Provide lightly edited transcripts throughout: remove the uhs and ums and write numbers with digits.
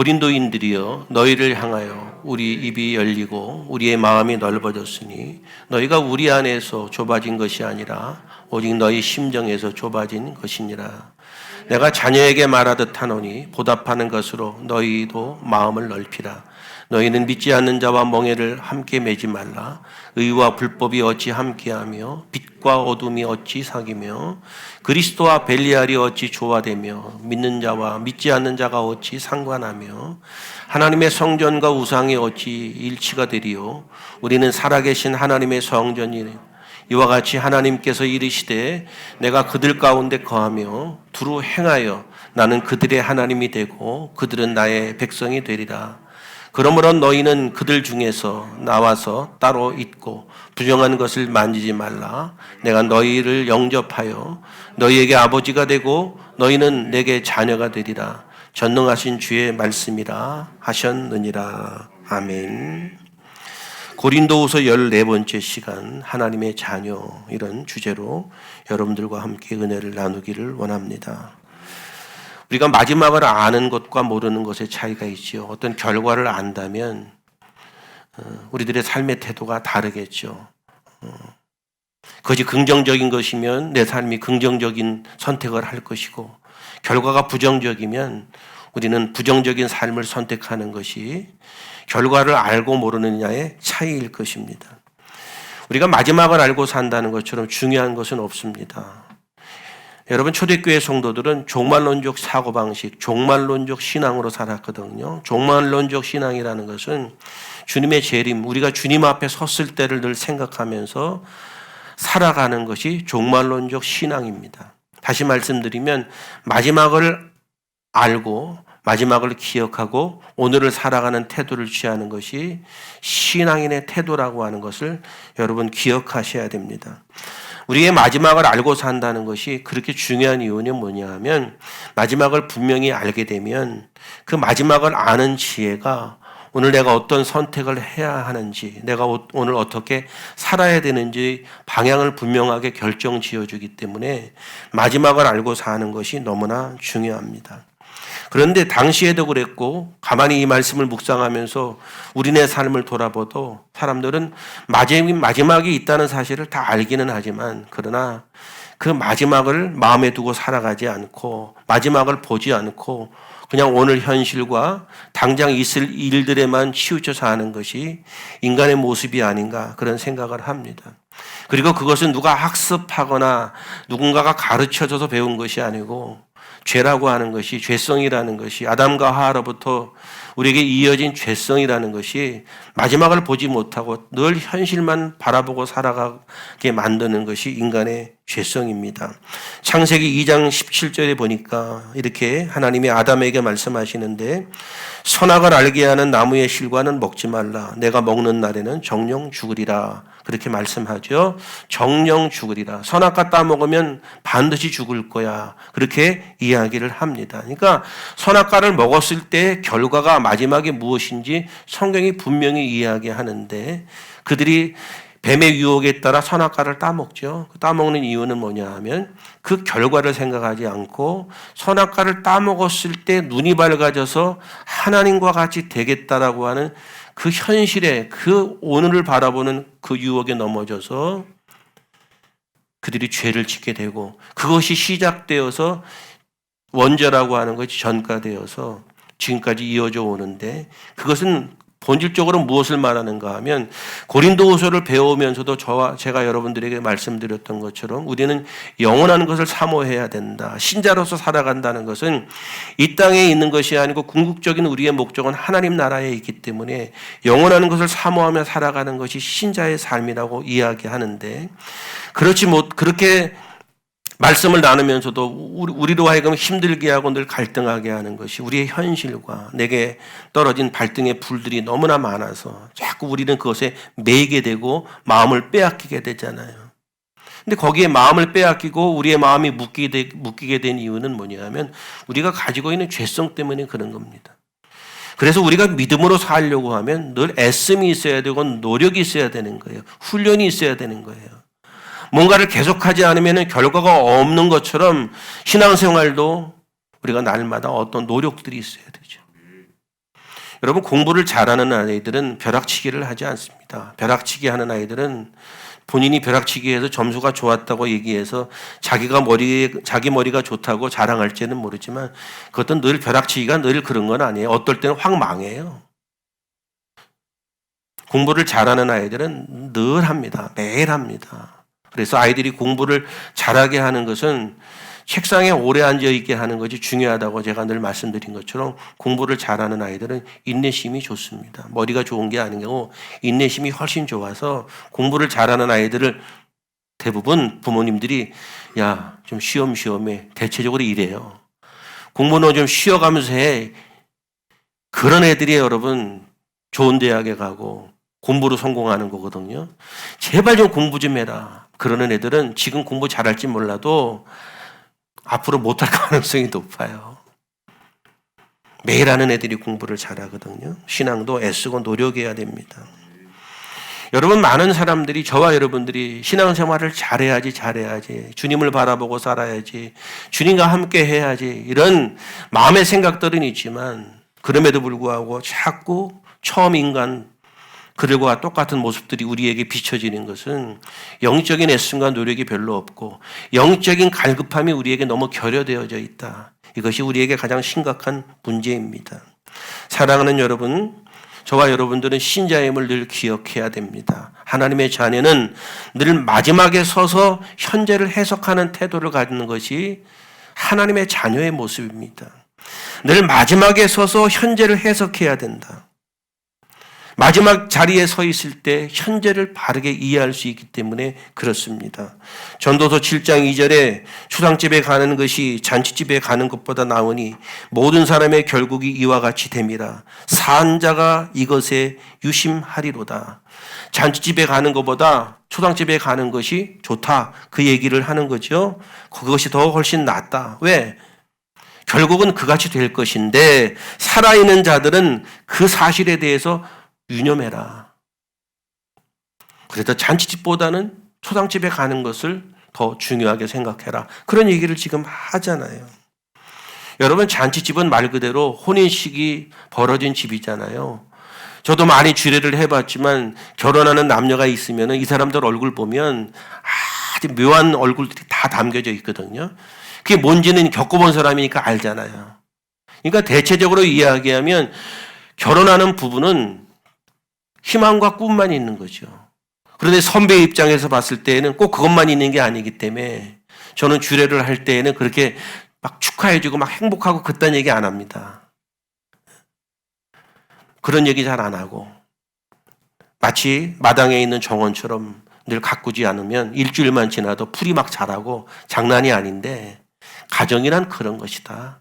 고린도인들이여, 너희를 향하여 우리 입이 열리고 우리의 마음이 넓어졌으니 너희가 우리 안에서 좁아진 것이 아니라 오직 너희 심정에서 좁아진 것이니라. 내가 자녀에게 말하듯 하노니 보답하는 것으로 너희도 마음을 넓히라. 너희는 믿지 않는 자와 멍에를 함께 매지 말라. 의와 불법이 어찌 함께하며 빛과 어둠이 어찌 사귀며 그리스도와 벨리알이 어찌 조화되며 믿는 자와 믿지 않는 자가 어찌 상관하며 하나님의 성전과 우상이 어찌 일치가 되리요. 우리는 살아계신 하나님의 성전이니 이와 같이 하나님께서 이르시되 내가 그들 가운데 거하며 두루 행하여 나는 그들의 하나님이 되고 그들은 나의 백성이 되리라. 그러므로 너희는 그들 중에서 나와서 따로 있고 부정한 것을 만지지 말라. 내가 너희를 영접하여 너희에게 아버지가 되고 너희는 내게 자녀가 되리라. 전능하신 주의 말씀이라 하셨느니라. 아멘. 고린도후서 14번째 시간, 하나님의 자녀, 이런 주제로 여러분들과 함께 은혜를 나누기를 원합니다. 우리가 마지막을 아는 것과 모르는 것의 차이가 있죠. 어떤 결과를 안다면 우리들의 삶의 태도가 다르겠죠. 그것이 긍정적인 것이면 내 삶이 긍정적인 선택을 할 것이고, 결과가 부정적이면 우리는 부정적인 삶을 선택하는 것이 결과를 알고 모르느냐의 차이일 것입니다. 우리가 마지막을 알고 산다는 것처럼 중요한 것은 없습니다. 여러분, 초대교회 성도들은 종말론적 사고방식, 종말론적 신앙으로 살았거든요. 종말론적 신앙이라는 것은 주님의 재림, 우리가 주님 앞에 섰을 때를 늘 생각하면서 살아가는 것이 종말론적 신앙입니다. 다시 말씀드리면 마지막을 알고 마지막을 기억하고 오늘을 살아가는 태도를 취하는 것이 신앙인의 태도라고 하는 것을 여러분 기억하셔야 됩니다. 우리의 마지막을 알고 산다는 것이 그렇게 중요한 이유는 뭐냐 하면, 마지막을 분명히 알게 되면 그 마지막을 아는 지혜가 오늘 내가 어떤 선택을 해야 하는지, 내가 오늘 어떻게 살아야 되는지 방향을 분명하게 결정 지어주기 때문에 마지막을 알고 사는 것이 너무나 중요합니다. 그런데 당시에도 그랬고, 가만히 이 말씀을 묵상하면서 우리네 삶을 돌아봐도 사람들은 마지막이 있다는 사실을 다 알기는 하지만, 그러나 그 마지막을 마음에 두고 살아가지 않고 마지막을 보지 않고 그냥 오늘 현실과 당장 있을 일들에만 치우쳐 사는 것이 인간의 모습이 아닌가, 그런 생각을 합니다. 그리고 그것은 누가 학습하거나 누군가가 가르쳐줘서 배운 것이 아니고, 죄라고 하는 것이, 죄성이라는 것이, 아담과 하와로부터 우리에게 이어진 죄성이라는 것이 마지막을 보지 못하고 늘 현실만 바라보고 살아가게 만드는 것이 인간의 죄성입니다. 창세기 2장 17절에 보니까 이렇게 하나님이 아담에게 말씀하시는데, 선악을 알게 하는 나무의 실과는 먹지 말라. 내가 먹는 날에는 정령 죽으리라. 그렇게 말씀하죠. 정령 죽으리라. 선악과 따먹으면 반드시 죽을 거야. 그렇게 이야기를 합니다. 그러니까 선악과를 먹었을 때 결과가 마지막에 무엇인지 성경이 분명히 이야기하는데, 그들이 뱀의 유혹에 따라 선악과를 따먹죠. 따먹는 이유는 뭐냐 하면 그 결과를 생각하지 않고 선악과를 따먹었을 때 눈이 밝아져서 하나님과 같이 되겠다라고 하는 그 현실에, 그 오늘을 바라보는 그 유혹에 넘어져서 그들이 죄를 짓게 되고, 그것이 시작되어서 원죄라고 하는 것이 전가되어서 지금까지 이어져 오는데, 그것은 본질적으로 무엇을 말하는가 하면, 고린도후서를 배우면서도 제가 여러분들에게 말씀드렸던 것처럼 우리는 영원한 것을 사모해야 된다. 신자로서 살아간다는 것은 이 땅에 있는 것이 아니고 궁극적인 우리의 목적은 하나님 나라에 있기 때문에 영원한 것을 사모하며 살아가는 것이 신자의 삶이라고 이야기하는데, 그렇게 말씀을 나누면서도 우리로 하여금 힘들게 하고 늘 갈등하게 하는 것이 우리의 현실과 내게 떨어진 발등의 불들이 너무나 많아서 자꾸 우리는 그것에 매이게 되고 마음을 빼앗기게 되잖아요. 근데 거기에 마음을 빼앗기고 우리의 마음이 묶이게 된 이유는 뭐냐면 우리가 가지고 있는 죄성 때문에 그런 겁니다. 그래서 우리가 믿음으로 살려고 하면 늘 애씀이 있어야 되고 노력이 있어야 되는 거예요. 훈련이 있어야 되는 거예요. 뭔가를 계속하지 않으면 결과가 없는 것처럼 신앙생활도 우리가 날마다 어떤 노력들이 있어야 되죠. 여러분, 공부를 잘하는 아이들은 벼락치기를 하지 않습니다. 벼락치기 하는 아이들은 본인이 벼락치기에서 점수가 좋았다고 얘기해서 자기 머리가 좋다고 자랑할지는 모르지만 그것도 늘 벼락치기가 늘 그런 건 아니에요. 어떨 때는 확 망해요. 공부를 잘하는 아이들은 늘 합니다. 매일 합니다. 그래서 아이들이 공부를 잘하게 하는 것은 책상에 오래 앉아있게 하는 것이 중요하다고 제가 늘 말씀드린 것처럼 공부를 잘하는 아이들은 인내심이 좋습니다. 머리가 좋은 게 아니고 인내심이 훨씬 좋아서 공부를 잘하는 아이들을 대부분 부모님들이 야, 좀 쉬엄쉬엄해. 대체적으로 이래요. 공부는 좀 쉬어가면서 해. 그런 애들이 여러분 좋은 대학에 가고 공부로 성공하는 거거든요. 제발 좀 공부 좀 해라. 그러는 애들은 지금 공부 잘할지 몰라도 앞으로 못할 가능성이 높아요. 매일 하는 애들이 공부를 잘하거든요. 신앙도 애쓰고 노력해야 됩니다. 여러분, 많은 사람들이 저와 여러분들이 신앙생활을 잘해야지 주님을 바라보고 살아야지 주님과 함께 해야지 이런 마음의 생각들은 있지만 그럼에도 불구하고 자꾸 처음 인간 그들과 똑같은 모습들이 우리에게 비춰지는 것은 영적인 애씀과 노력이 별로 없고 영적인 갈급함이 우리에게 너무 결여되어져 있다. 이것이 우리에게 가장 심각한 문제입니다. 사랑하는 여러분, 저와 여러분들은 신자임을 늘 기억해야 됩니다. 하나님의 자녀는 늘 마지막에 서서 현재를 해석하는 태도를 갖는 것이 하나님의 자녀의 모습입니다. 늘 마지막에 서서 현재를 해석해야 된다. 마지막 자리에 서 있을 때 현재를 바르게 이해할 수 있기 때문에 그렇습니다. 전도서 7장 2절에 추상집에 가는 것이 잔치집에 가는 것보다 나으니 모든 사람의 결국이 이와 같이 됨이라. 산 자가 이것에 유심하리로다. 잔치집에 가는 것보다 초상집에 가는 것이 좋다. 그 얘기를 하는 거죠. 그것이 더 훨씬 낫다. 왜? 결국은 그같이 될 것인데 살아있는 자들은 그 사실에 대해서 유념해라. 그래서 잔치집보다는 초상집에 가는 것을 더 중요하게 생각해라. 그런 얘기를 지금 하잖아요. 여러분, 잔치집은 말 그대로 혼인식이 벌어진 집이잖아요. 저도 많이 주례를 해봤지만 결혼하는 남녀가 있으면 이 사람들 얼굴 보면 아주 묘한 얼굴들이 다 담겨져 있거든요. 그게 뭔지는 겪어본 사람이니까 알잖아요. 그러니까 대체적으로 이야기하면 결혼하는 부부는 희망과 꿈만 있는 거죠. 그런데 선배 입장에서 봤을 때에는 꼭 그것만 있는 게 아니기 때문에 저는 주례를 할 때에는 그렇게 막 축하해주고 막 행복하고 그딴 얘기 안 합니다. 그런 얘기 잘 안 하고 마치 마당에 있는 정원처럼 늘 가꾸지 않으면 일주일만 지나도 풀이 막 자라고 장난이 아닌데 가정이란 그런 것이다.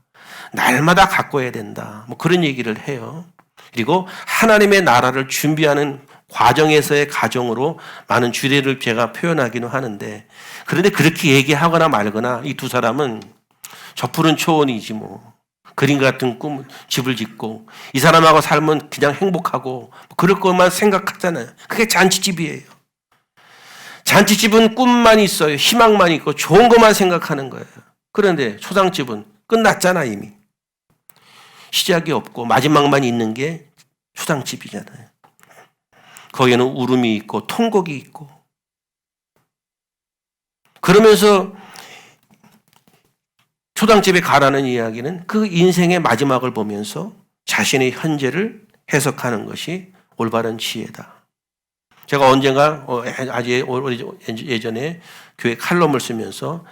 날마다 가꿔야 된다. 뭐 그런 얘기를 해요. 그리고 하나님의 나라를 준비하는 과정에서의 가정으로 많은 주례를 제가 표현하기는 하는데 그런데 그렇게 얘기하거나 말거나 이 두 사람은 저 푸른 초원이지 뭐 그림 같은 꿈 집을 짓고 이 사람하고 살면 그냥 행복하고 그럴 것만 생각하잖아요. 그게 잔치집이에요. 잔치집은 꿈만 있어요. 희망만 있고 좋은 것만 생각하는 거예요. 그런데 초상집은 끝났잖아 이미. 시작이 없고 마지막만 있는 게 초상집이잖아요. 거기에는 울음이 있고 통곡이 있고 그러면서 초상집에 가라는 이야기는 그 인생의 마지막을 보면서 자신의 현재를 해석하는 것이 올바른 지혜다. 제가 언젠가 아주 예전에 교회 칼럼을 쓰면서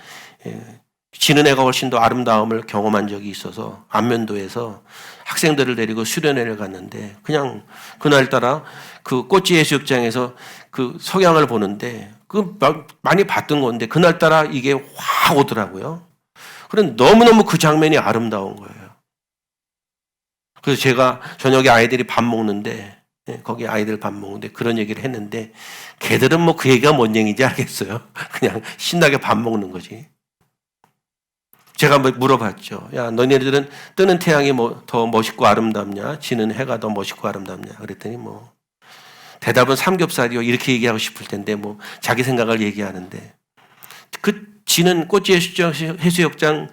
지는 애가 훨씬 더 아름다움을 경험한 적이 있어서 안면도에서 학생들을 데리고 수련회를 갔는데 그냥 그날따라 그 꽃지 해수욕장에서 그 석양을 보는데 그 많이 봤던 건데 그날따라 이게 확 오더라고요. 그런데 너무너무 그 장면이 아름다운 거예요. 그래서 제가 저녁에 아이들이 밥 먹는데 거기 아이들 밥 먹는데 그런 얘기를 했는데 걔들은 뭐 그 얘기가 뭔 얘기인지 알겠어요. 그냥 신나게 밥 먹는 거지. 제가 물어봤죠. 야, 너네들은 뜨는 태양이 더 멋있고 아름답냐? 지는 해가 더 멋있고 아름답냐? 그랬더니 대답은 삼겹살이요. 이렇게 얘기하고 싶을 텐데 자기 생각을 얘기하는데 그 지는 꽃지 해수욕장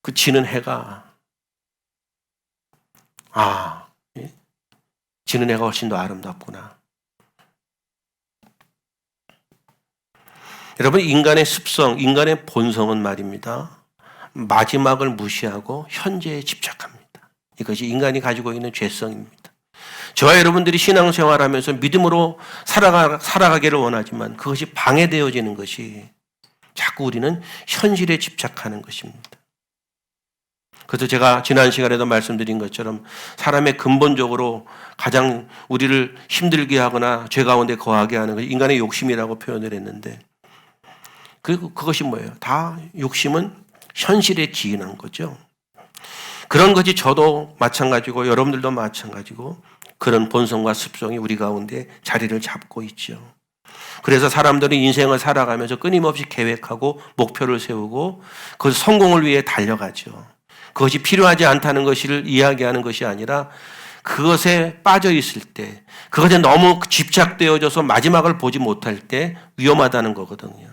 그 지는 해가 아, 예? 지는 애가 훨씬 더 아름답구나. 여러분, 인간의 습성, 인간의 본성은 말입니다. 마지막을 무시하고 현재에 집착합니다. 이것이 인간이 가지고 있는 죄성입니다. 저와 여러분들이 신앙생활하면서 믿음으로 살아가기를 원하지만 그것이 방해되어지는 것이 자꾸 우리는 현실에 집착하는 것입니다. 그래서 제가 지난 시간에도 말씀드린 것처럼 사람의 근본적으로 가장 우리를 힘들게 하거나 죄 가운데 거하게 하는 것이 인간의 욕심이라고 표현을 했는데 그것이 뭐예요? 다 욕심은 현실에 기인한 거죠. 그런 것이 저도 마찬가지고 여러분들도 마찬가지고 그런 본성과 습성이 우리 가운데 자리를 잡고 있죠. 그래서 사람들은 인생을 살아가면서 끊임없이 계획하고 목표를 세우고 그 성공을 위해 달려가죠. 그것이 필요하지 않다는 것을 이야기하는 것이 아니라 그것에 빠져 있을 때, 그것에 너무 집착되어져서 마지막을 보지 못할 때 위험하다는 거거든요.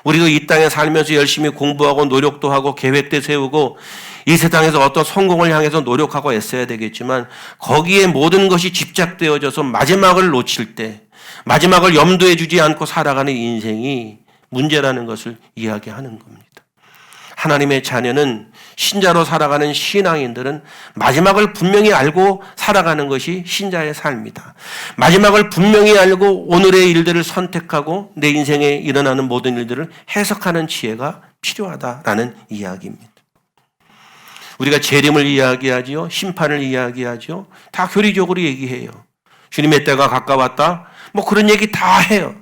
우리가 이 땅에 살면서 열심히 공부하고 노력도 하고 계획도 세우고 이 세상에서 어떤 성공을 향해서 노력하고 애써야 되겠지만 거기에 모든 것이 집착되어져서 마지막을 놓칠 때, 마지막을 염두에 두지 않고 살아가는 인생이 문제라는 것을 이야기하는 겁니다. 하나님의 자녀는 신자로 살아가는 신앙인들은 마지막을 분명히 알고 살아가는 것이 신자의 삶이다. 마지막을 분명히 알고 오늘의 일들을 선택하고 내 인생에 일어나는 모든 일들을 해석하는 지혜가 필요하다라는 이야기입니다. 우리가 재림을 이야기하지요. 심판을 이야기하죠. 다 교리적으로 얘기해요. 주님의 때가 가까웠다. 뭐 그런 얘기 다 해요.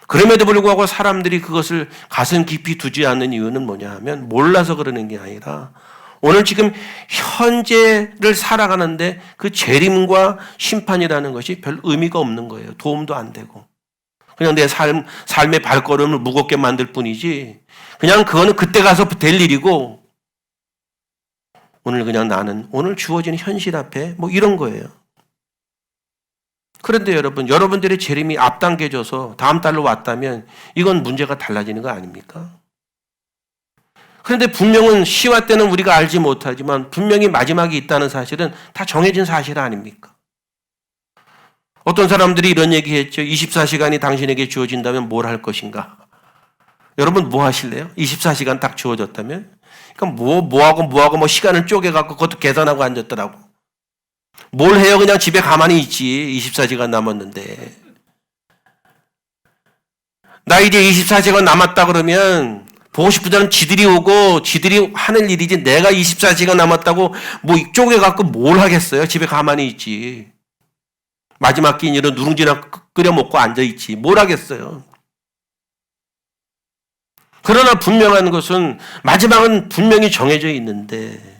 그럼에도 불구하고 사람들이 그것을 가슴 깊이 두지 않는 이유는 뭐냐 하면 몰라서 그러는 게 아니라 오늘 지금 현재를 살아가는데 그 재림과 심판이라는 것이 별 의미가 없는 거예요. 도움도 안 되고. 그냥 내 삶의 발걸음을 무겁게 만들 뿐이지 그냥 그거는 그때 가서 될 일이고 오늘 그냥 나는 오늘 주어진 현실 앞에 뭐 이런 거예요. 그런데 여러분들의 재림이 앞당겨져서 다음 달로 왔다면 이건 문제가 달라지는 거 아닙니까? 그런데 분명은 시와 때는 우리가 알지 못하지만 분명히 마지막이 있다는 사실은 다 정해진 사실 아닙니까? 어떤 사람들이 이런 얘기했죠. 24시간이 당신에게 주어진다면 뭘 할 것인가? 여러분 뭐 하실래요? 24시간 딱 주어졌다면? 그러니까 뭐하고 시간을 쪼개갖고 그것도 계산하고 앉았더라고. 뭘 해요? 그냥 집에 가만히 있지. 24시간 남았는데. 나 이제 24시간 남았다 그러면 보고 싶은 사람 지들이 오고 지들이 하는 일이지 내가 24시간 남았다고 뭐 쪼개갖고 뭘 하겠어요? 집에 가만히 있지. 마지막 끼니로 누룽지나 끓여 먹고 앉아있지. 뭘 하겠어요? 그러나 분명한 것은 마지막은 분명히 정해져 있는데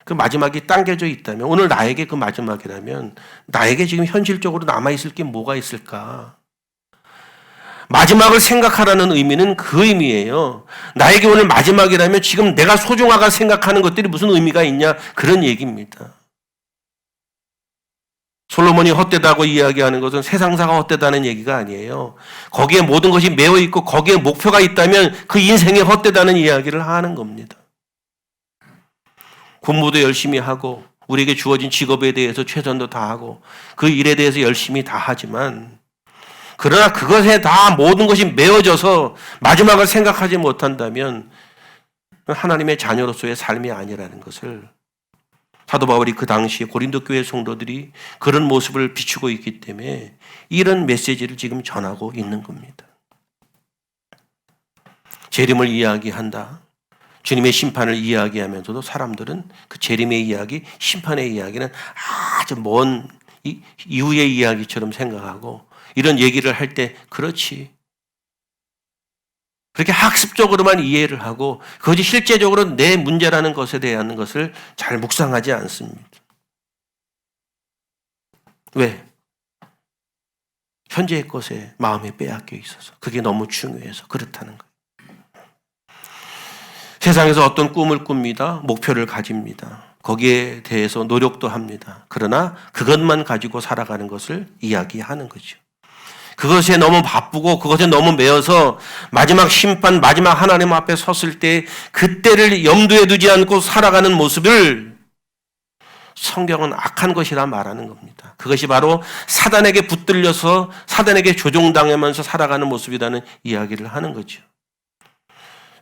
그 마지막이 당겨져 있다면 오늘 나에게 그 마지막이라면 나에게 지금 현실적으로 남아있을 게 뭐가 있을까? 마지막을 생각하라는 의미는 그 의미예요. 나에게 오늘 마지막이라면 지금 내가 소중하게 생각하는 것들이 무슨 의미가 있냐? 그런 얘기입니다. 솔로몬이 헛되다고 이야기하는 것은 세상사가 헛되다는 얘기가 아니에요. 거기에 모든 것이 매여 있고 거기에 목표가 있다면 그 인생이 헛되다는 이야기를 하는 겁니다. 공부도 열심히 하고 우리에게 주어진 직업에 대해서 최선도 다하고 그 일에 대해서 열심히 다 하지만 그러나 그것에 다 모든 것이 메어져서 마지막을 생각하지 못한다면 하나님의 자녀로서의 삶이 아니라는 것을 사도 바울이 그 당시에 고린도 교회 성도들이 그런 모습을 비추고 있기 때문에 이런 메시지를 지금 전하고 있는 겁니다. 재림을 이야기한다. 주님의 심판을 이야기하면서도 사람들은 그 재림의 이야기, 심판의 이야기는 아주 먼 이후의 이야기처럼 생각하고 이런 얘기를 할 때 그렇지. 그렇게 학습적으로만 이해를 하고 그것이 실제적으로 내 문제라는 것에 대한 것을 잘 묵상하지 않습니다. 왜? 현재의 것에 마음이 빼앗겨 있어서 그게 너무 중요해서 그렇다는 거예요. 세상에서 어떤 꿈을 꿉니다. 목표를 가집니다. 거기에 대해서 노력도 합니다. 그러나 그것만 가지고 살아가는 것을 이야기하는 거죠. 그것에 너무 바쁘고 그것에 너무 매여서 마지막 심판, 마지막 하나님 앞에 섰을 때 그때를 염두에 두지 않고 살아가는 모습을 성경은 악한 것이라 말하는 겁니다. 그것이 바로 사단에게 붙들려서 사단에게 조종당하면서 살아가는 모습이라는 이야기를 하는 거죠.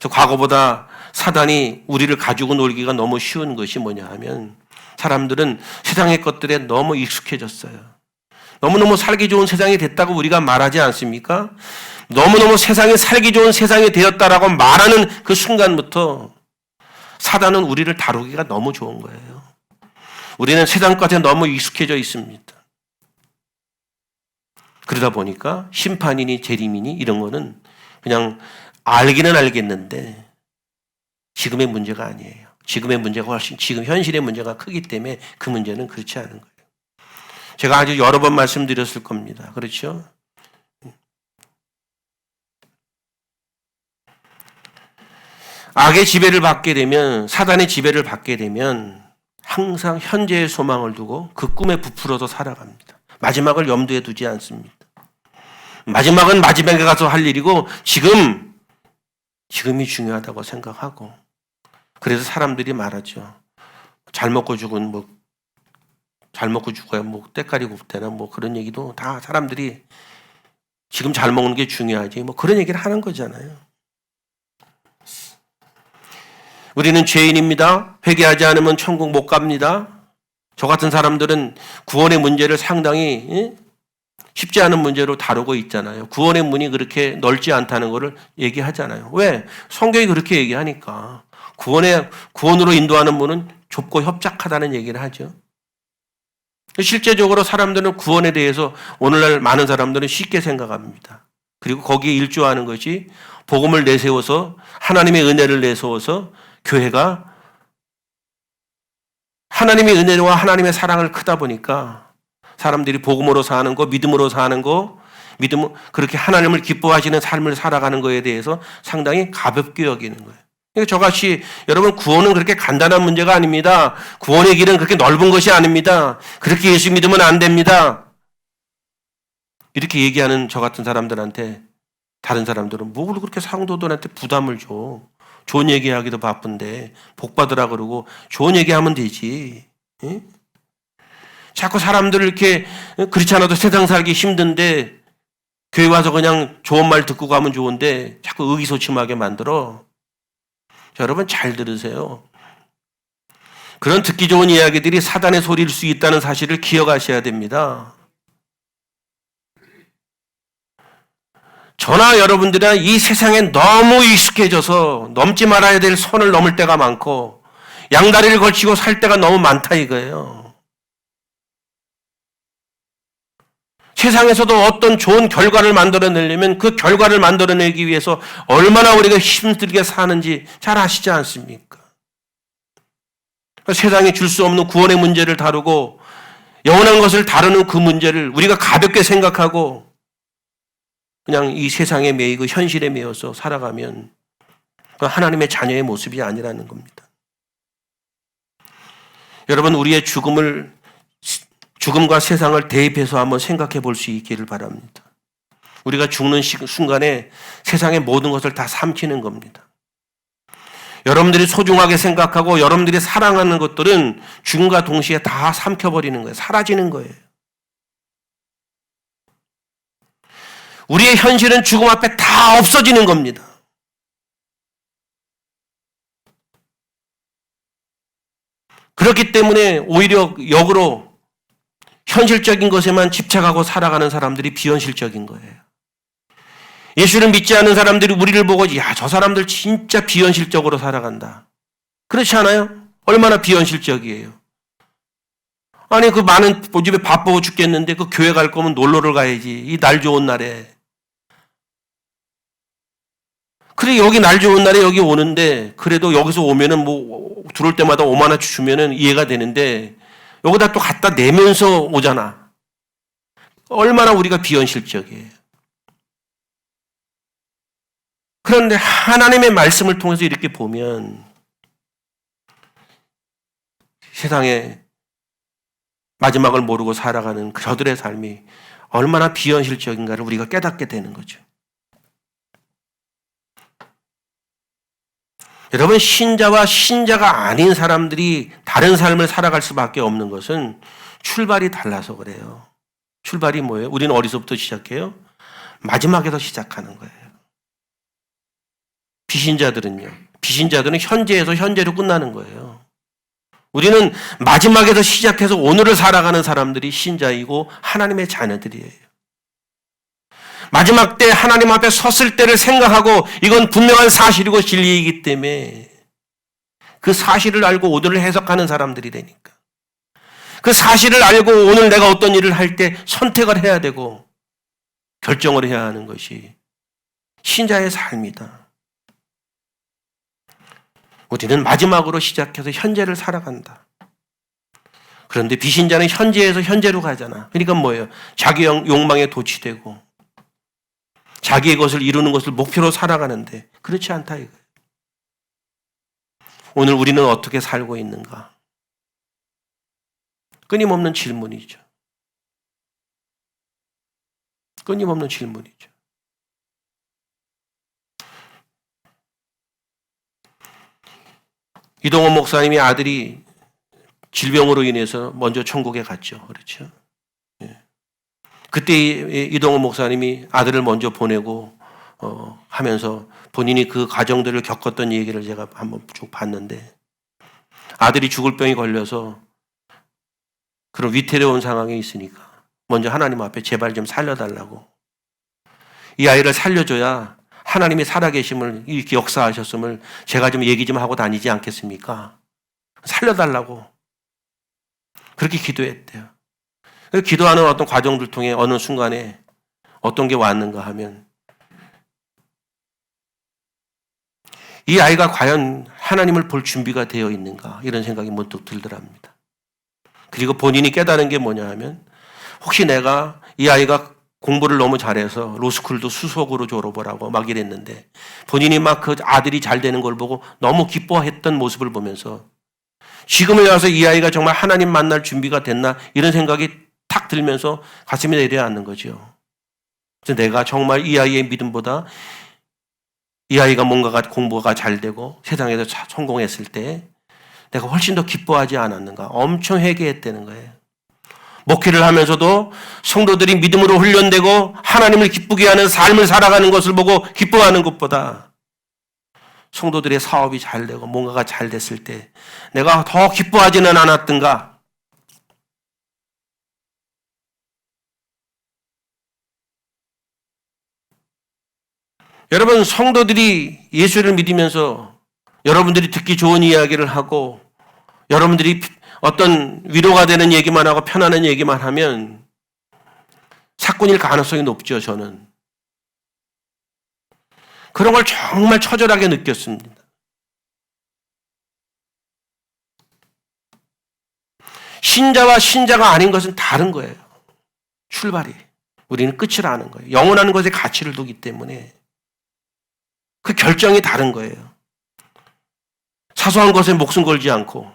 과거보다 사단이 우리를 가지고 놀기가 너무 쉬운 것이 뭐냐 하면 사람들은 세상의 것들에 너무 익숙해졌어요. 너무너무 살기 좋은 세상이 됐다고 우리가 말하지 않습니까? 너무너무 세상이 살기 좋은 세상이 되었다라고 말하는 그 순간부터 사단은 우리를 다루기가 너무 좋은 거예요. 우리는 세상 것에 너무 익숙해져 있습니다. 그러다 보니까 심판이니 재림이니 이런 거는 그냥 알기는 알겠는데 지금의 문제가 아니에요. 지금의 문제가 훨씬 지금 현실의 문제가 크기 때문에 그 문제는 그렇지 않은 거예요. 제가 아주 여러 번 말씀드렸을 겁니다. 그렇죠? 악의 지배를 받게 되면 사단의 지배를 받게 되면 항상 현재의 소망을 두고 그 꿈에 부풀어서 살아갑니다. 마지막을 염두에 두지 않습니다. 마지막은 마지막에 가서 할 일이고 지금이 중요하다고 생각하고 그래서 사람들이 말하죠. 잘 먹고 죽어야 때깔이 곱대나 그런 얘기도 다 사람들이 지금 잘 먹는 게 중요하지 그런 얘기를 하는 거잖아요. 우리는 죄인입니다. 회개하지 않으면 천국 못 갑니다. 저 같은 사람들은 구원의 문제를 상당히 쉽지 않은 문제로 다루고 있잖아요. 구원의 문이 그렇게 넓지 않다는 것을 얘기하잖아요. 왜? 성경이 그렇게 얘기하니까. 구원으로 인도하는 문은 좁고 협착하다는 얘기를 하죠. 실제적으로 사람들은 구원에 대해서 오늘날 많은 사람들은 쉽게 생각합니다. 그리고 거기에 일조하는 것이 복음을 내세워서 하나님의 은혜를 내세워서 교회가 하나님의 은혜와 하나님의 사랑을 크다 보니까 사람들이 복음으로 사는 거, 믿음으로 사는 거, 그렇게 하나님을 기뻐하시는 삶을 살아가는 거에 대해서 상당히 가볍게 여기는 거예요. 그러니까 저같이 여러분 구원은 그렇게 간단한 문제가 아닙니다. 구원의 길은 그렇게 넓은 것이 아닙니다. 그렇게 예수 믿으면 안 됩니다. 이렇게 얘기하는 저 같은 사람들한테 다른 사람들은 뭘 그렇게 상도들한테 부담을 줘. 좋은 얘기하기도 바쁜데 복 받으라 그러고 좋은 얘기하면 되지. 응? 자꾸 사람들을 이렇게 그렇지 않아도 세상 살기 힘든데 교회 와서 그냥 좋은 말 듣고 가면 좋은데 자꾸 의기소침하게 만들어. 여러분 잘 들으세요. 그런 듣기 좋은 이야기들이 사단의 소리일 수 있다는 사실을 기억하셔야 됩니다. 저나 여러분들은 이 세상에 너무 익숙해져서 넘지 말아야 될 선을 넘을 때가 많고 양다리를 걸치고 살 때가 너무 많다 이거예요. 세상에서도 어떤 좋은 결과를 만들어내려면 그 결과를 만들어내기 위해서 얼마나 우리가 힘들게 사는지 잘 아시지 않습니까? 세상에 줄 수 없는 구원의 문제를 다루고 영원한 것을 다루는 그 문제를 우리가 가볍게 생각하고 그냥 이 세상에 매이고 현실에 매여서 살아가면 하나님의 자녀의 모습이 아니라는 겁니다. 여러분 우리의 죽음과 세상을 대입해서 한번 생각해 볼 수 있기를 바랍니다. 우리가 죽는 순간에 세상의 모든 것을 다 삼키는 겁니다. 여러분들이 소중하게 생각하고 여러분들이 사랑하는 것들은 죽음과 동시에 다 삼켜버리는 거예요. 사라지는 거예요. 우리의 현실은 죽음 앞에 다 없어지는 겁니다. 그렇기 때문에 오히려 역으로 현실적인 것에만 집착하고 살아가는 사람들이 비현실적인 거예요. 예수를 믿지 않는 사람들이 우리를 보고 저 사람들 진짜 비현실적으로 살아간다. 그렇지 않아요? 얼마나 비현실적이에요. 아니 그 많은 집에 바쁘고 죽겠는데 그 교회 갈 거면 놀러를 가야지. 이 날 좋은 날에. 그래 여기 날 좋은 날에 여기 오는데 그래도 여기서 오면은 들어올 때마다 5만 원씩 주면은 이해가 되는데 여기다 또 갖다 내면서 오잖아. 얼마나 우리가 비현실적이에요. 그런데 하나님의 말씀을 통해서 이렇게 보면 세상에 마지막을 모르고 살아가는 저들의 삶이 얼마나 비현실적인가를 우리가 깨닫게 되는 거죠. 여러분, 신자와 신자가 아닌 사람들이 다른 삶을 살아갈 수밖에 없는 것은 출발이 달라서 그래요. 출발이 뭐예요? 우리는 어디서부터 시작해요? 마지막에서 시작하는 거예요. 비신자들은요. 비신자들은 현재에서 현재로 끝나는 거예요. 우리는 마지막에서 시작해서 오늘을 살아가는 사람들이 신자이고 하나님의 자녀들이에요. 마지막 때 하나님 앞에 섰을 때를 생각하고 이건 분명한 사실이고 진리이기 때문에 그 사실을 알고 오늘을 해석하는 사람들이 되니까. 그 사실을 알고 오늘 내가 어떤 일을 할 때 선택을 해야 되고 결정을 해야 하는 것이 신자의 삶이다. 우리는 마지막으로 시작해서 현재를 살아간다. 그런데 비신자는 현재에서 현재로 가잖아. 그러니까 뭐예요? 자기 욕망에 도취되고 자기의 것을 이루는 것을 목표로 살아가는데 그렇지 않다 이거예요. 오늘 우리는 어떻게 살고 있는가? 끊임없는 질문이죠. 끊임없는 질문이죠. 이동원 목사님이 아들이 질병으로 인해서 먼저 천국에 갔죠. 그렇죠? 그때 이동원 목사님이 아들을 먼저 보내고 하면서 본인이 그 과정들을 겪었던 얘기를 제가 한번 쭉 봤는데 아들이 죽을 병이 걸려서 그런 위태로운 상황에 있으니까 먼저 하나님 앞에 제발 좀 살려달라고. 이 아이를 살려줘야 하나님이 살아계심을 이렇게 역사하셨음을 제가 좀 얘기 좀 하고 다니지 않겠습니까? 살려달라고. 그렇게 기도했대요. 기도하는 어떤 과정들 통해 어느 순간에 어떤 게 왔는가 하면 이 아이가 과연 하나님을 볼 준비가 되어 있는가 이런 생각이 문득 들더랍니다. 그리고 본인이 깨달은 게 뭐냐 하면 혹시 내가 이 아이가 공부를 너무 잘해서 로스쿨도 수석으로 졸업을 하고 막 이랬는데 본인이 막 그 아들이 잘 되는 걸 보고 너무 기뻐했던 모습을 보면서 지금에 와서 이 아이가 정말 하나님 만날 준비가 됐나 이런 생각이 탁 들면서 가슴이 내려앉는 거죠. 그래서 내가 정말 이 아이의 믿음보다 이 아이가 뭔가가 공부가 잘 되고 세상에서 성공했을 때 내가 훨씬 더 기뻐하지 않았는가 엄청 회개했다는 거예요. 목회를 하면서도 성도들이 믿음으로 훈련되고 하나님을 기쁘게 하는 삶을 살아가는 것을 보고 기뻐하는 것보다 성도들의 사업이 잘 되고 뭔가가 잘 됐을 때 내가 더 기뻐하지는 않았던가. 여러분, 성도들이 예수를 믿으면서 여러분들이 듣기 좋은 이야기를 하고 여러분들이 어떤 위로가 되는 얘기만 하고 편안한 얘기만 하면 사건일 가능성이 높죠, 저는. 그런 걸 정말 처절하게 느꼈습니다. 신자와 신자가 아닌 것은 다른 거예요. 출발이. 우리는 끝을 아는 거예요. 영원한 것에 가치를 두기 때문에 그 결정이 다른 거예요. 사소한 것에 목숨 걸지 않고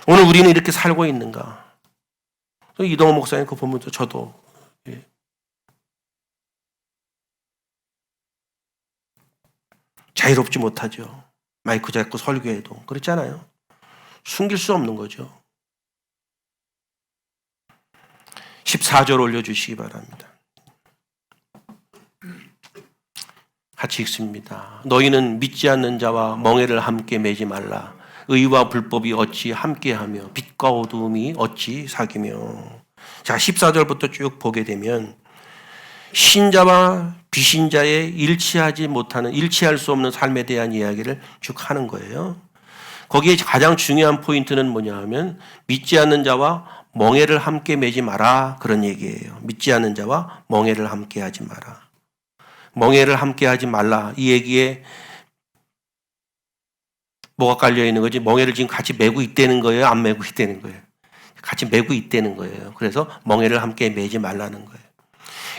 오늘 우리는 이렇게 살고 있는가? 이동호 목사님 그거 보면서 저도 자유롭지 못하죠. 마이크 잡고 설교해도 그렇잖아요. 숨길 수 없는 거죠. 14절 올려주시기 바랍니다. 같이 읽습니다. 너희는 믿지 않는 자와 멍에를 함께 매지 말라. 의와 불법이 어찌 함께하며 빛과 어두움이 어찌 사귀며. 자, 14절부터 쭉 보게 되면 신자와 비신자의 일치할 수 없는 삶에 대한 이야기를 쭉 하는 거예요. 거기에 가장 중요한 포인트는 뭐냐 하면 믿지 않는 자와 멍에를 함께 매지 마라 그런 얘기예요. 믿지 않는 자와 멍에를 함께 하지 마라. 멍에를 함께 하지 말라. 이 얘기에 뭐가 깔려 있는 거지? 멍에를 지금 같이 메고 있다는 거예요? 안 메고 있다는 거예요? 같이 메고 있다는 거예요. 그래서 멍에를 함께 매지 말라는 거예요.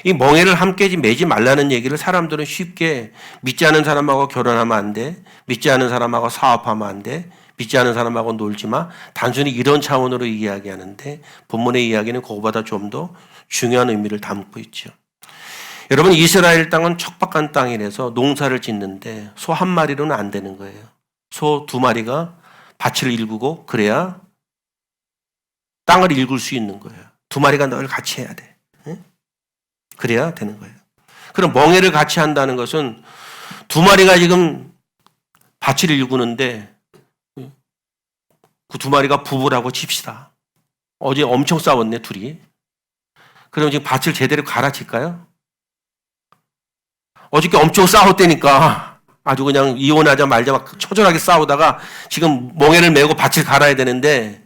이 멍에를 함께 매지 말라는 얘기를 사람들은 쉽게 믿지 않은 사람하고 결혼하면 안 돼. 믿지 않은 사람하고 사업하면 안 돼. 믿지 않은 사람하고 놀지 마. 단순히 이런 차원으로 이야기하는데 본문의 이야기는 그거보다 좀 더 중요한 의미를 담고 있죠. 여러분, 이스라엘 땅은 척박한 땅이라서 농사를 짓는데 소 한 마리로는 안 되는 거예요. 소 두 마리가 밭을 일구고 그래야 땅을 일굴 수 있는 거예요. 두 마리가 늘 같이 해야 돼. 그래야 되는 거예요. 그럼 멍에를 같이 한다는 것은 두 마리가 지금 밭을 일구는데 그 두 마리가 부부라고 칩시다. 어제 엄청 싸웠네, 둘이. 그럼 지금 밭을 제대로 갈아칠까요? 어저께 엄청 싸웠다니까. 아주 그냥 이혼하자 말자 막 처절하게 싸우다가 지금 멍에를 메고 밭을 갈아야 되는데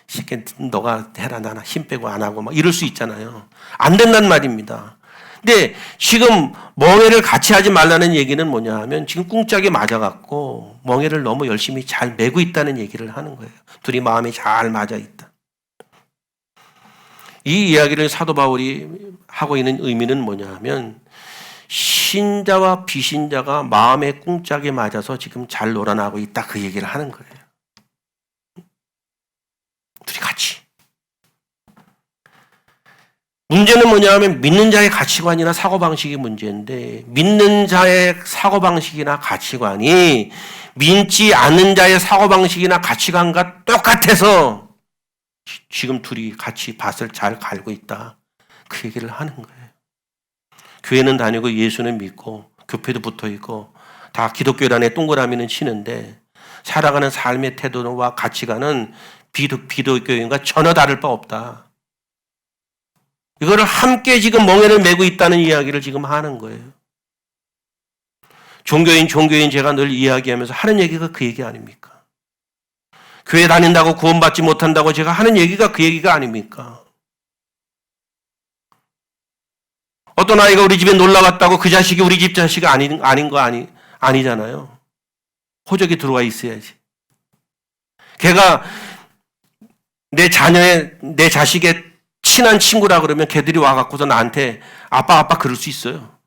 쉽게 너가 해라, 나나 힘 빼고 안 하고 막 이럴 수 있잖아요. 안 된단 말입니다. 근데 지금 멍에를 같이 하지 말라는 얘기는 뭐냐 하면 지금 꿍짝이 맞아갖고 멍에를 너무 열심히 잘 메고 있다는 얘기를 하는 거예요. 둘이 마음이 잘 맞아 있다. 이 이야기를 사도 바울이 하고 있는 의미는 뭐냐 하면 신자와 비신자가 마음의 꿍짝이 맞아서 지금 잘 놀아나고 있다, 그 얘기를 하는 거예요. 둘이 같이. 문제는 뭐냐 하면 믿는 자의 가치관이나 사고방식이 문제인데 믿는 자의 사고방식이나 가치관이 믿지 않는 자의 사고방식이나 가치관과 똑같아서 지금 둘이 같이 밭을 잘 갈고 있다, 그 얘기를 하는 거예요. 교회는 다니고 예수는 믿고 교회도 붙어있고 다 기독교란에 동그라미는 치는데 살아가는 삶의 태도와 가치관은 비도교인과 전혀 다를 바 없다. 이거를 함께 지금 멍에를 메고 있다는 이야기를 지금 하는 거예요. 종교인 제가 늘 이야기하면서 하는 얘기가 그 얘기 아닙니까? 교회 다닌다고 구원받지 못한다고 제가 하는 얘기가 그 얘기가 아닙니까? 어떤 아이가 우리 집에 놀러 왔다고 그 자식이 우리 집 자식이 아니잖아요. 호적이 들어와 있어야지. 걔가 내 자식의 친한 친구라 그러면 걔들이 와갖고서 나한테 아빠 그럴 수 있어요.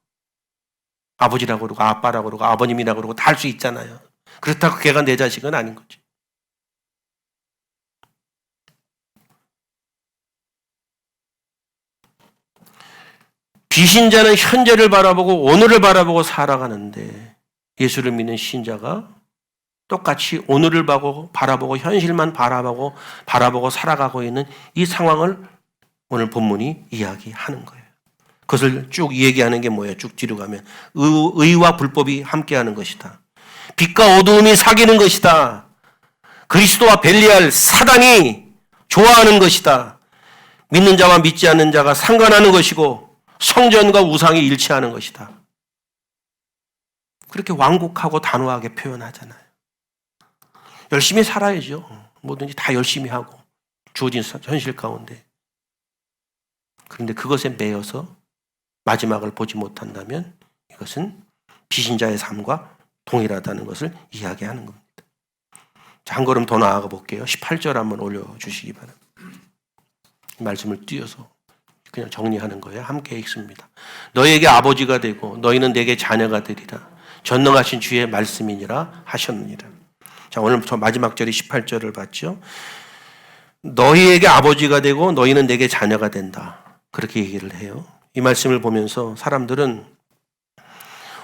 아버지라고 그러고 아빠라고 그러고 아버님이라고 그러고 다 할 수 있잖아요. 그렇다고 걔가 내 자식은 아닌 거지. 비신자는 현재를 바라보고 오늘을 바라보고 살아가는데 예수를 믿는 신자가 똑같이 오늘을 바라보고 현실만 바라보고 살아가고 있는 이 상황을 오늘 본문이 이야기하는 거예요. 그것을 쭉 얘기하는 게 뭐예요? 쭉 뒤로 가면 의와 불법이 함께하는 것이다. 빛과 어두움이 사귀는 것이다. 그리스도와 벨리알 사단이 좋아하는 것이다. 믿는 자와 믿지 않는 자가 상관하는 것이고 성전과 우상이 일치하는 것이다. 그렇게 완곡하고 단호하게 표현하잖아요. 열심히 살아야죠. 뭐든지 다 열심히 하고 주어진 현실 가운데. 그런데 그것에 매여서 마지막을 보지 못한다면 이것은 비신자의 삶과 동일하다는 것을 이야기하는 겁니다. 자, 한 걸음 더 나아가 볼게요. 18절 한번 올려주시기 바랍니다. 말씀을 띄어서 그냥 정리하는 거예요. 함께 읽습니다. 너희에게 아버지가 되고 너희는 내게 자녀가 되리라. 전능하신 주의 말씀이니라 하셨느니라. 자, 오늘 마지막 절이 18절을 봤죠. 너희에게 아버지가 되고 너희는 내게 자녀가 된다. 그렇게 얘기를 해요. 이 말씀을 보면서 사람들은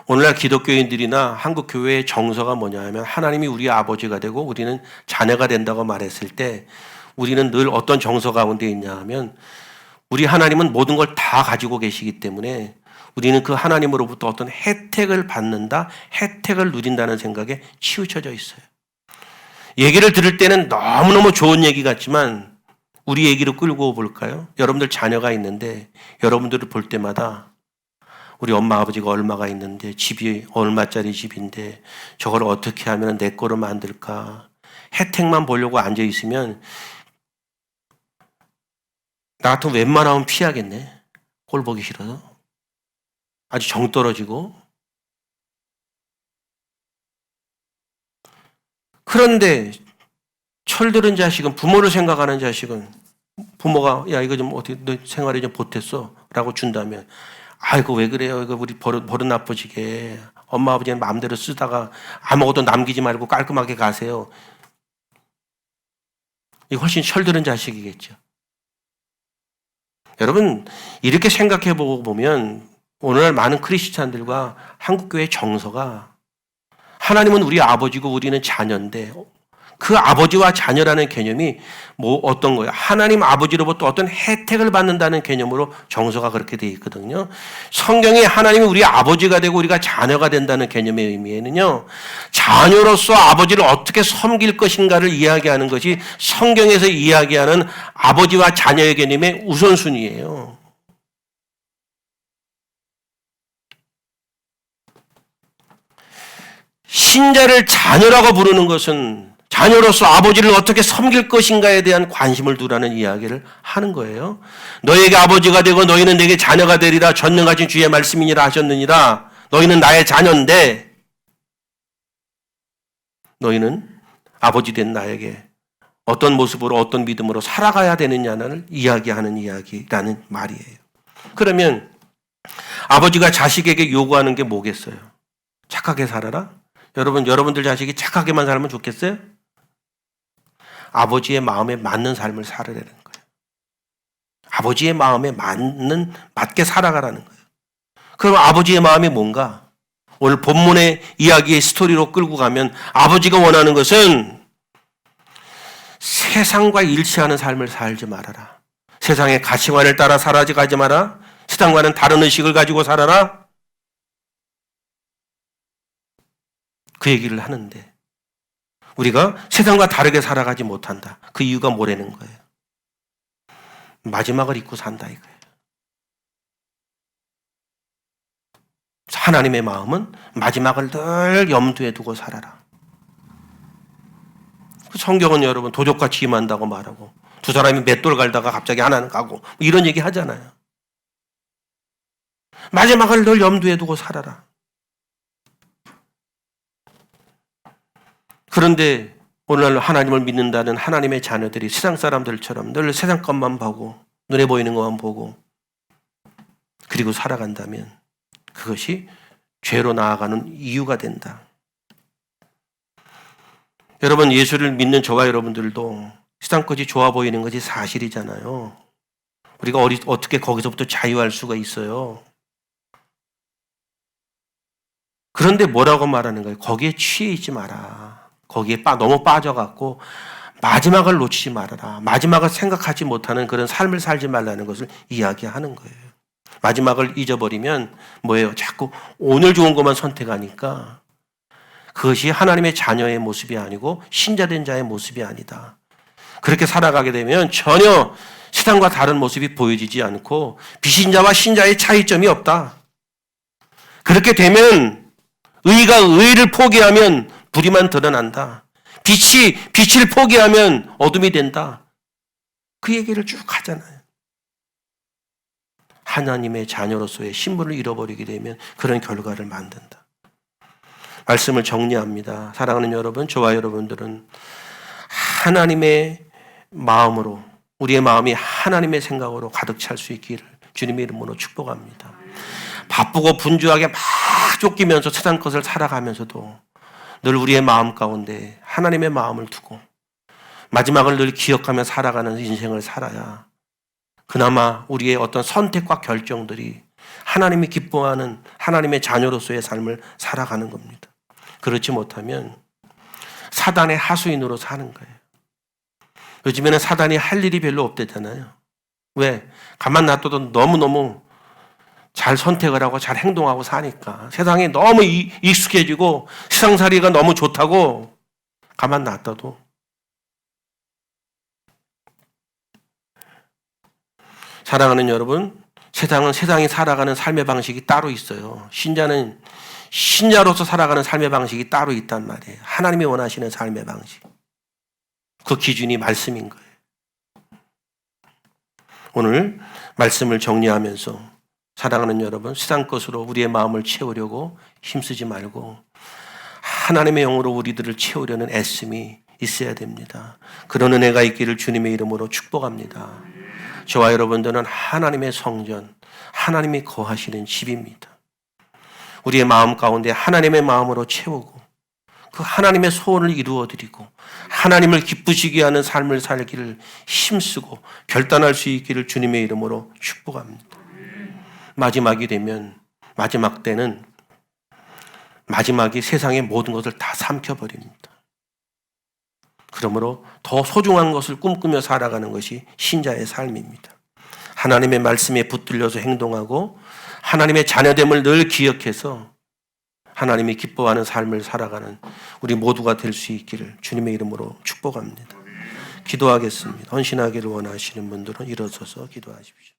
오늘날 기독교인들이나 한국 교회의 정서가 뭐냐 하면 하나님이 우리의 아버지가 되고 우리는 자녀가 된다고 말했을 때 우리는 늘 어떤 정서 가운데 있냐 하면 우리 하나님은 모든 걸 다 가지고 계시기 때문에 우리는 그 하나님으로부터 어떤 혜택을 받는다, 혜택을 누린다는 생각에 치우쳐져 있어요. 얘기를 들을 때는 너무너무 좋은 얘기 같지만 우리 얘기로 끌고 볼까요? 여러분들 자녀가 있는데 여러분들을 볼 때마다 우리 엄마 아버지가 얼마가 있는데 집이 얼마짜리 집인데 저걸 어떻게 하면 내 거로 만들까? 혜택만 보려고 앉아 있으면 나 같으면 웬만하면 피하겠네. 꼴 보기 싫어서. 아주 정 떨어지고. 그런데 철들은 자식은, 부모를 생각하는 자식은 부모가 야 이거 좀 어떻게 너 생활이 좀 보탰어? 라고 준다면 아이고 왜 그래요? 이거 우리 버릇 나쁘지게 엄마 아버지는 마음대로 쓰다가 아무것도 남기지 말고 깔끔하게 가세요. 이게 훨씬 철들은 자식이겠죠. 여러분 이렇게 생각해 보고 보면 오늘날 많은 크리스찬들과 한국교회 정서가 하나님은 우리 아버지고 우리는 자녀인데 그 아버지와 자녀라는 개념이 뭐 어떤 거예요? 하나님 아버지로부터 어떤 혜택을 받는다는 개념으로 정서가 그렇게 되어 있거든요. 성경에 하나님이 우리 아버지가 되고 우리가 자녀가 된다는 개념의 의미에는요. 자녀로서 아버지를 어떻게 섬길 것인가를 이야기하는 것이 성경에서 이야기하는 아버지와 자녀의 개념의 우선순위예요. 신자를 자녀라고 부르는 것은 자녀로서 아버지를 어떻게 섬길 것인가에 대한 관심을 두라는 이야기를 하는 거예요. 너에게 아버지가 되고 너희는 내게 자녀가 되리라 전능하신 주의 말씀이니라 하셨느니라. 너희는 나의 자녀인데 너희는 아버지 된 나에게 어떤 모습으로 어떤 믿음으로 살아가야 되느냐를 이야기하는 이야기라는 말이에요. 그러면 아버지가 자식에게 요구하는 게 뭐겠어요? 착하게 살아라? 여러분들 자식이 착하게만 살면 좋겠어요? 아버지의 마음에 맞는 삶을 살아내는 거예요. 아버지의 마음에 맞게 살아가라는 거예요. 그럼 아버지의 마음이 뭔가? 오늘 본문의 이야기의 스토리로 끌고 가면 아버지가 원하는 것은 세상과 일치하는 삶을 살지 말아라. 세상의 가치관을 따라 살아가지 마라. 세상과는 다른 의식을 가지고 살아라. 그 얘기를 하는데 우리가 세상과 다르게 살아가지 못한다. 그 이유가 뭐라는 거예요? 마지막을 잊고 산다 이거예요. 하나님의 마음은 마지막을 늘 염두에 두고 살아라. 성경은 여러분 도적같이 임한다고 말하고 두 사람이 맷돌 갈다가 갑자기 하나는 가고 이런 얘기 하잖아요. 마지막을 늘 염두에 두고 살아라. 그런데 오늘날 하나님을 믿는다는 하나님의 자녀들이 세상 사람들처럼 늘 세상 것만 보고 눈에 보이는 것만 보고 그리고 살아간다면 그것이 죄로 나아가는 이유가 된다. 여러분 예수를 믿는 저와 여러분들도 세상 것이 좋아 보이는 것이 사실이잖아요. 우리가 어떻게 거기서부터 자유할 수가 있어요. 그런데 뭐라고 말하는 거예요? 거기에 취해 있지 마라. 거기에 너무 빠져갖고 마지막을 놓치지 말아라. 마지막을 생각하지 못하는 그런 삶을 살지 말라는 것을 이야기하는 거예요. 마지막을 잊어버리면 뭐예요? 자꾸 오늘 좋은 것만 선택하니까 그것이 하나님의 자녀의 모습이 아니고 신자된 자의 모습이 아니다. 그렇게 살아가게 되면 전혀 세상과 다른 모습이 보여지지 않고 비신자와 신자의 차이점이 없다. 그렇게 되면 의가 의를 포기하면 불의만 드러난다. 빛을 포기하면 어둠이 된다. 그 얘기를 쭉 하잖아요. 하나님의 자녀로서의 신분을 잃어버리게 되면 그런 결과를 만든다. 말씀을 정리합니다. 사랑하는 여러분, 저와 여러분들은 하나님의 마음으로 우리의 마음이 하나님의 생각으로 가득 찰 수 있기를 주님의 이름으로 축복합니다. 바쁘고 분주하게 막 쫓기면서 세상 것을 살아가면서도 늘 우리의 마음 가운데 하나님의 마음을 두고 마지막을 늘 기억하며 살아가는 인생을 살아야 그나마 우리의 어떤 선택과 결정들이 하나님이 기뻐하는 하나님의 자녀로서의 삶을 살아가는 겁니다. 그렇지 못하면 사단의 하수인으로 사는 거예요. 요즘에는 사단이 할 일이 별로 없대잖아요. 왜? 가만 놔둬도 너무너무 잘 선택을 하고 잘 행동하고 사니까 세상에 너무 익숙해지고 세상살이가 너무 좋다고 가만 놔둬도 사랑하는 여러분, 세상은 세상이 살아가는 삶의 방식이 따로 있어요. 신자는 신자로서 살아가는 삶의 방식이 따로 있단 말이에요. 하나님이 원하시는 삶의 방식. 그 기준이 말씀인 거예요. 오늘 말씀을 정리하면서 사랑하는 여러분, 세상 것으로 우리의 마음을 채우려고 힘쓰지 말고 하나님의 영으로 우리들을 채우려는 애씀이 있어야 됩니다. 그런 은혜가 있기를 주님의 이름으로 축복합니다. 저와 여러분들은 하나님의 성전, 하나님이 거하시는 집입니다. 우리의 마음 가운데 하나님의 마음으로 채우고 그 하나님의 소원을 이루어드리고 하나님을 기쁘시게 하는 삶을 살기를 힘쓰고 결단할 수 있기를 주님의 이름으로 축복합니다. 마지막이 되면 마지막 때는 마지막이 세상의 모든 것을 다 삼켜버립니다. 그러므로 더 소중한 것을 꿈꾸며 살아가는 것이 신자의 삶입니다. 하나님의 말씀에 붙들려서 행동하고 하나님의 자녀됨을 늘 기억해서 하나님이 기뻐하는 삶을 살아가는 우리 모두가 될 수 있기를 주님의 이름으로 축복합니다. 기도하겠습니다. 헌신하기를 원하시는 분들은 일어서서 기도하십시오.